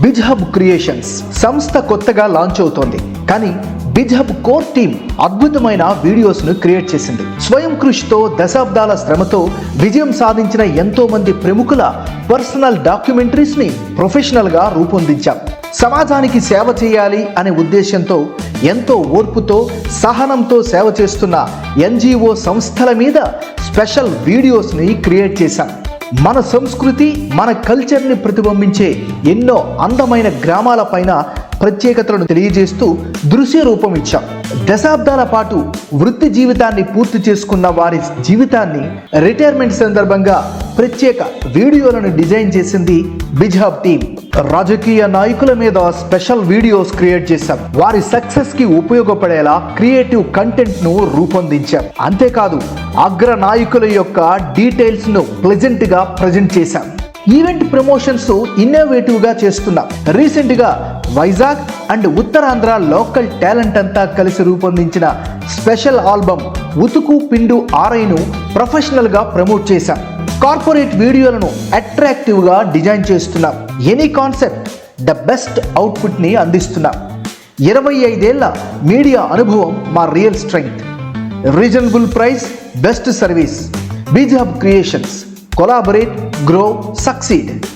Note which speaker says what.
Speaker 1: బిజ్హబ్ creations సంస్థ కొత్తగా launch అవుతోంది. కానీ బిజ్హబ్ కోర్ టీమ్ అద్భుతమైన వీడియోస్ను క్రియేట్ చేసింది. స్వయం కృషితో దశాబ్దాల శ్రమతో విజయం సాధించిన ఎంతో మంది ప్రముఖుల పర్సనల్ డాక్యుమెంటరీస్ని ప్రొఫెషనల్గా రూపొందించాం. సమాజానికి సేవ చేయాలి అనే ఉద్దేశంతో ఎంతో ఓర్పుతో సహనంతో సేవ చేస్తున్న ఎన్జిఓ సంస్థల మీద స్పెషల్ వీడియోస్ని క్రియేట్ చేశాం. మన సంస్కృతి మన కల్చర్ని ప్రతిబింబించే ఎన్నో అందమైన గ్రామాల పైన ప్రత్యేకతలను తెలియజేస్తూ దృశ్య రూపం ఇచ్చాం. దశాబ్దాల పాటు వృత్తి జీవితాన్ని పూర్తి చేసుకున్న వారి జీవితాన్ని రిటైర్మెంట్ సందర్భంగా ప్రత్యేక వీడియోలను డిజైన్ చేసింది బిజ్హబ్ టీమ్. రాజకీయ నాయకుల మీద స్పెషల్ వీడియోస్ క్రియేట్ చేశాం. వారి సక్సెస్ కి ఉపయోగపడేలా క్రియేటివ్ కంటెంట్ ను రూపొందించాం. అంతేకాదు అగ్ర నాయకుల యొక్క డీటెయిల్స్ ను ప్లెజెంట్ గా ప్రజెంట్ చేశాం. ఈవెంట్ ప్రమోషన్స్ ఇన్నోవేటివ్ గా చేస్తున్నాం. రీసెంట్ గా Vizag and Uttarandhra local talent అంతా కలిసి రూపొందించిన స్పెషల్ ఆల్బమ్ ఉతుకు పిండు ఆరైను ప్రొఫెషనల్ గా ప్రమోట్ చేశాం. కార్పొరేట్ వీడియోలను అట్రాక్టివ్ గా డిజైన్ చేస్తున్నాం. Any concept the best output ని అందిస్తున్నాం. 25 ఏళ్ల మీడియా అనుభవం మా real strength. Reasonable price, best service. Bizhub creations. Collaborate, grow, succeed.